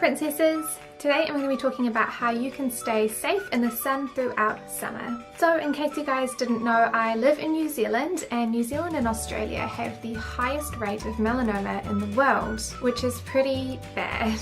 princesses! Today I'm going to be talking about how you can stay safe in the sun throughout summer. So in case you guys didn't know, I live in New Zealand, and New Zealand and Australia have the highest rate of melanoma in the world, which is pretty bad.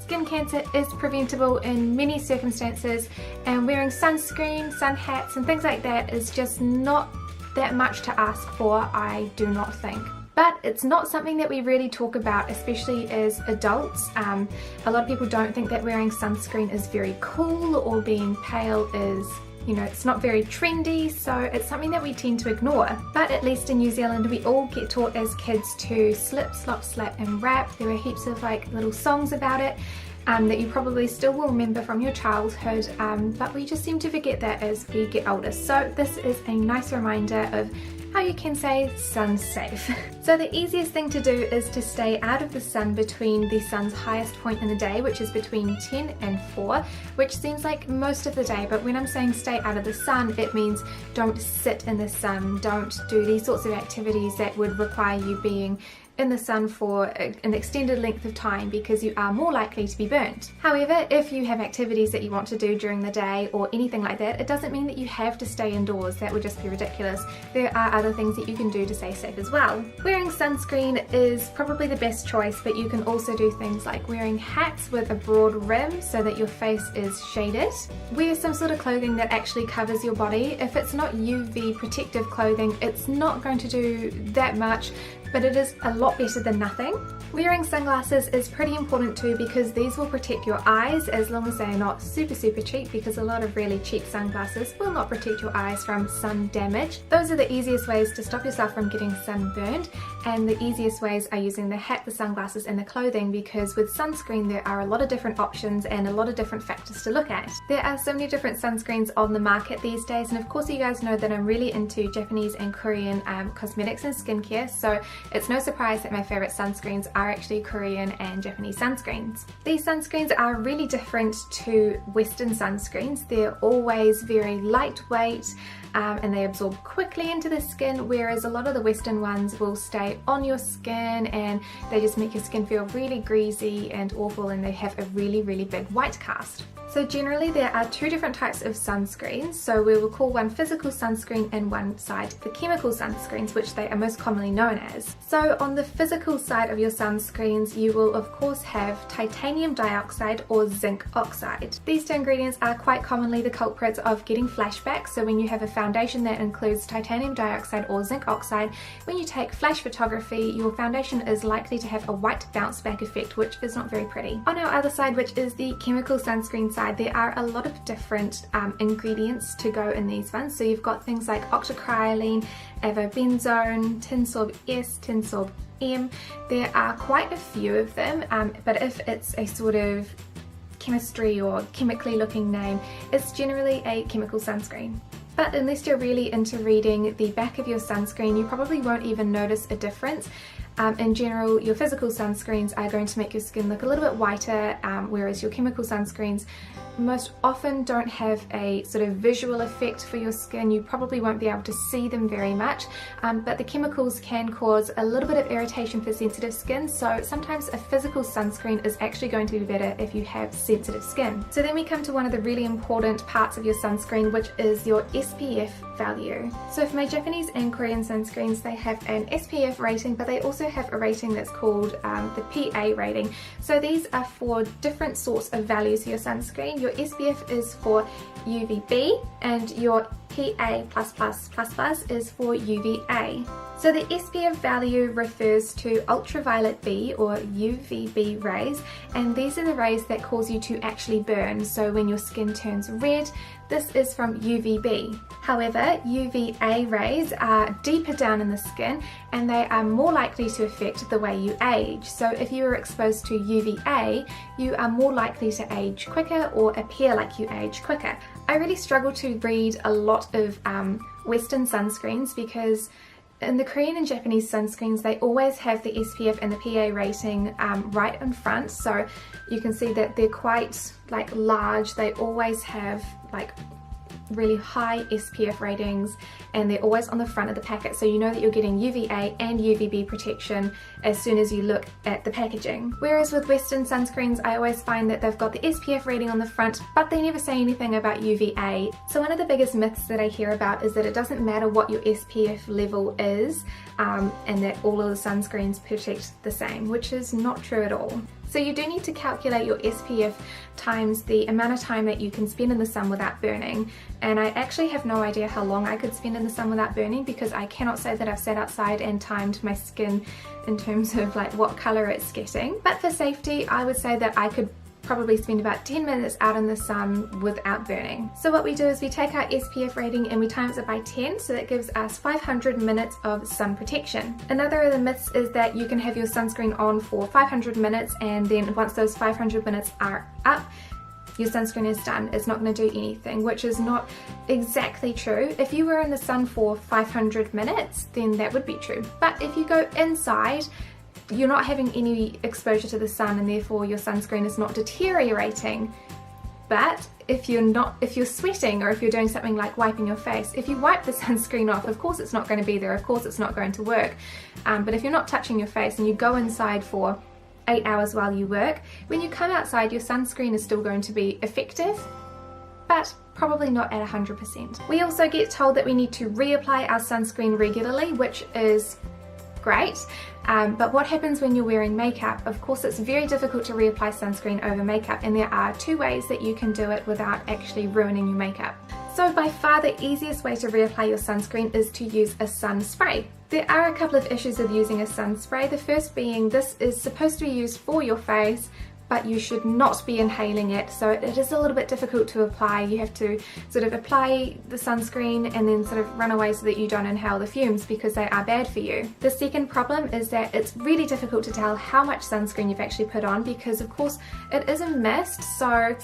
Skin cancer is preventable in many circumstances, and wearing sunscreen, sun hats and things like that is just not that much to ask for, I do not think. But it's not something that we really talk about, especially as adults. A lot of people don't think that wearing sunscreen is very cool, or being pale is, you know, it's not very trendy, so it's something that we tend to ignore. But at least in New Zealand, we all get taught as kids to slip, slop, slap and wrap. There are heaps of like little songs about it that you probably still will remember from your childhood, but we just seem to forget that as we get older. So this is a nice reminder of how you can say sun safe. So the easiest thing to do is to stay out of the sun between the sun's highest point in the day, which is between 10 and 4, which seems like most of the day, but when I'm saying stay out of the sun, it means don't sit in the sun, don't do these sorts of activities that would require you being in the sun for an extended length of time, because you are more likely to be burnt. However, if you have activities that you want to do during the day or anything like that, it doesn't mean that you have to stay indoors. That would just be ridiculous. There are other things that you can do to stay safe as well. Wearing sunscreen is probably the best choice, but you can also do things like wearing hats with a broad rim so that your face is shaded. Wear some sort of clothing that actually covers your body. If it's not UV protective clothing, it's not going to do that much, but it is a lot better than nothing. Wearing sunglasses is pretty important too, because these will protect your eyes as long as they are not super cheap, because a lot of really cheap sunglasses will not protect your eyes from sun damage. Those are the easiest ways to stop yourself from getting sunburned, and the easiest ways are using the hat, the sunglasses and the clothing, because with sunscreen there are a lot of different options and a lot of different factors to look at. There are so many different sunscreens on the market these days, and of course you guys know that I'm really into Japanese and Korean cosmetics and skincare, so it's no surprise that my favorite sunscreens are actually Korean and Japanese sunscreens. These sunscreens are really different to Western sunscreens. They're always very lightweight and they absorb quickly into the skin, whereas a lot of the Western ones will stay on your skin and they just make your skin feel really greasy and awful, and they have a really big white cast. So generally there are two different types of sunscreens. So we will call one physical sunscreen and one side the chemical sunscreens, which they are most commonly known as. So on the physical side of your sunscreens, you will of course have titanium dioxide or zinc oxide. These two ingredients are quite commonly the culprits of getting flashbacks. So when you have a foundation that includes titanium dioxide or zinc oxide, when you take flash photography, your foundation is likely to have a white bounce back effect, which is not very pretty. On our other side, which is the chemical sunscreen side, there are a lot of different ingredients to go in these ones. So you've got things like octocrylene, avobenzone, tinsorb S, tinsorb M. There are quite a few of them, but if it's a sort of chemistry or chemically looking name, it's generally a chemical sunscreen. But unless you're really into reading the back of your sunscreen, you probably won't even notice a difference. In general, your physical sunscreens are going to make your skin look a little bit whiter, whereas your chemical sunscreens most often don't have a sort of visual effect for your skin. You probably won't be able to see them very much, but the chemicals can cause a little bit of irritation for sensitive skin, so sometimes a physical sunscreen is actually going to be better if you have sensitive skin. So then we come to one of the really important parts of your sunscreen, which is your SPF value. So for my Japanese and Korean sunscreens, they have an SPF rating, but they also have a rating that's called the PA rating. So these are for different sorts of values for your sunscreen. Your SPF is for UVB and your PA++++ is for UVA. So the SPF value refers to ultraviolet B or UVB rays, and these are the rays that cause you to actually burn. So when your skin turns red, this is from UVB. However, UVA rays are deeper down in the skin and they are more likely to affect the way you age. So if you are exposed to UVA, you are more likely to age quicker or appear like you age quicker. I really struggle to read a lot of Western sunscreens, because in the Korean and Japanese sunscreens, they always have the SPF and the PA rating right in front, so you can see that they're quite like large. They always have like really high SPF ratings, and they're always on the front of the packet, so you know that you're getting UVA and UVB protection as soon as you look at the packaging. Whereas with Western sunscreens, I always find that they've got the SPF rating on the front, but they never say anything about UVA. So one of the biggest myths that I hear about is that it doesn't matter what your SPF level is, and that all of the sunscreens protect the same, which is not true at all. So you do need to calculate your SPF times the amount of time that you can spend in the sun without burning. And I actually have no idea how long I could spend in the sun without burning, because I cannot say that I've sat outside and timed my skin in terms of like what color it's getting. But for safety, I would say that I could probably spend about 10 minutes out in the sun without burning. So what we do is we take our SPF rating and we times it by 10, so that gives us 500 minutes of sun protection. Another of the myths is that you can have your sunscreen on for 500 minutes and then once those 500 minutes are up, your sunscreen is done. It's not going to do anything, which is not exactly true. If you were in the sun for 500 minutes, then that would be true. But if you go inside, you're not having any exposure to the sun, and therefore your sunscreen is not deteriorating. But if you're sweating, or if you're doing something like wiping your face, if you wipe the sunscreen off, of course it's not going to be there, of course it's not going to work. But if you're not touching your face and you go inside for 8 hours while you work, when you come outside your sunscreen is still going to be effective, but probably not at 100%. We also get told that we need to reapply our sunscreen regularly, which is great, but what happens when you're wearing makeup? Of course, it's very difficult to reapply sunscreen over makeup, and there are two ways that you can do it without actually ruining your makeup. So by far the easiest way to reapply your sunscreen is to use a sun spray. There are a couple of issues with using a sun spray. The first being this is supposed to be used for your face, but you should not be inhaling it, so it is a little bit difficult to apply. You have to sort of apply the sunscreen and then sort of run away so that you don't inhale the fumes, because they are bad for you. The second problem is that it's really difficult to tell how much sunscreen you've actually put on, because of course it is a mist, so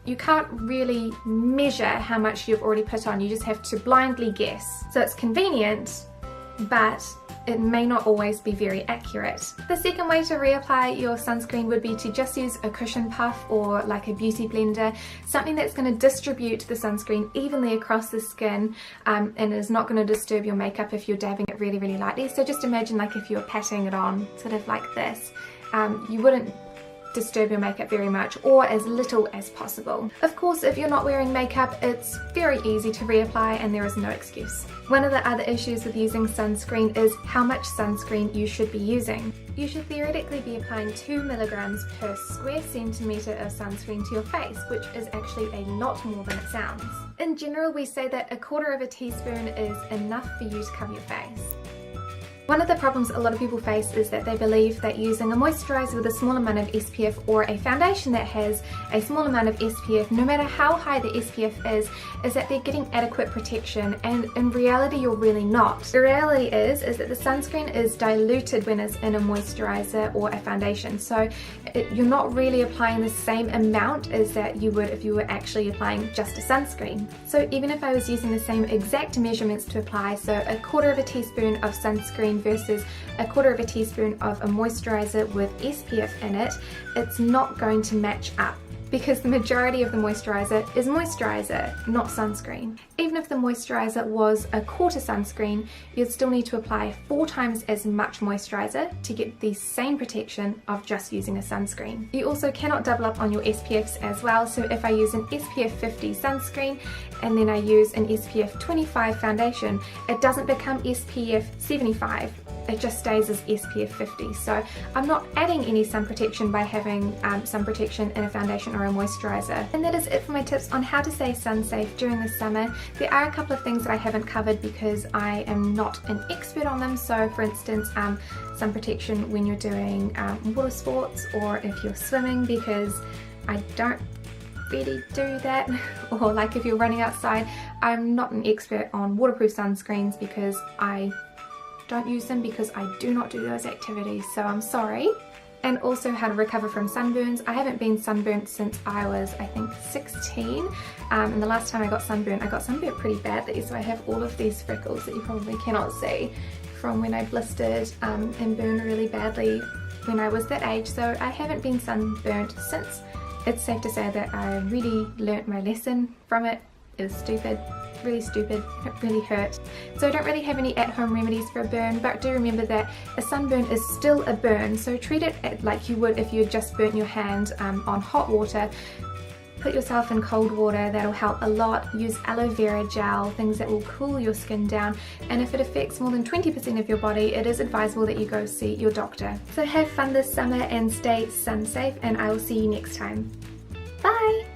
you can't really measure how much you've already put on. You just have to blindly guess. So it's convenient, but it may not always be very accurate. The second way to reapply your sunscreen would be to just use a cushion puff or like a beauty blender, something that's going to distribute the sunscreen evenly across the skin, and is not going to disturb your makeup if you're dabbing it really, really lightly. So just imagine like if you're patting it on, sort of like this, you wouldn't disturb your makeup very much, or as little as possible. Of course, if you're not wearing makeup, it's very easy to reapply and there is no excuse. One of the other issues with using sunscreen is how much sunscreen you should be using. You should theoretically be applying 2 milligrams per square centimetre of sunscreen to your face, which is actually a lot more than it sounds. In general, we say that 1/4 teaspoon is enough for you to cover your face. One of the problems a lot of people face is that they believe that using a moisturiser with a small amount of SPF or a foundation that has a small amount of SPF, no matter how high the SPF is that they're getting adequate protection, and in reality you're really not. The reality is that the sunscreen is diluted when it's in a moisturiser or a foundation, so you're not really applying the same amount as that you would if you were actually applying just a sunscreen. So even if I was using the same exact measurements to apply, so 1/4 teaspoon of sunscreen versus 1/4 teaspoon of a moisturiser with SPF in it, it's not going to match up, because the majority of the moisturiser is moisturiser, not sunscreen. Even if the moisturiser was 1/4 sunscreen, you'd still need to apply 4 times as much moisturiser to get the same protection of just using a sunscreen. You also cannot double up on your SPFs as well, so if I use an SPF 50 sunscreen and then I use an SPF 25 foundation, it doesn't become SPF 75. It just stays as SPF 50. So I'm not adding any sun protection by having sun protection in a foundation or a moisturiser. And that is it for my tips on how to stay sun safe during the summer. There are a couple of things that I haven't covered because I am not an expert on them. So for instance, sun protection when you're doing water sports, or if you're swimming, because I don't really do that, or like if you're running outside. I'm not an expert on waterproof sunscreens because I don't use them, because I do not do those activities, so I'm sorry. And also how to recover from sunburns. I haven't been sunburnt since I was, I think, 16, and the last time I got sunburnt pretty badly, so I have all of these freckles that you probably cannot see from when I blistered and burned really badly when I was that age, so I haven't been sunburnt since. It's safe to say that I really learnt my lesson from it is stupid. Really stupid. It really hurt. So I don't really have any at-home remedies for a burn, but do remember that a sunburn is still a burn, so treat it like you would if you had just burnt your hand on hot water. Put yourself in cold water, that'll help a lot. Use aloe vera gel, things that will cool your skin down, and if it affects more than 20% of your body, it is advisable that you go see your doctor. So have fun this summer and stay sun safe, and I will see you next time. Bye!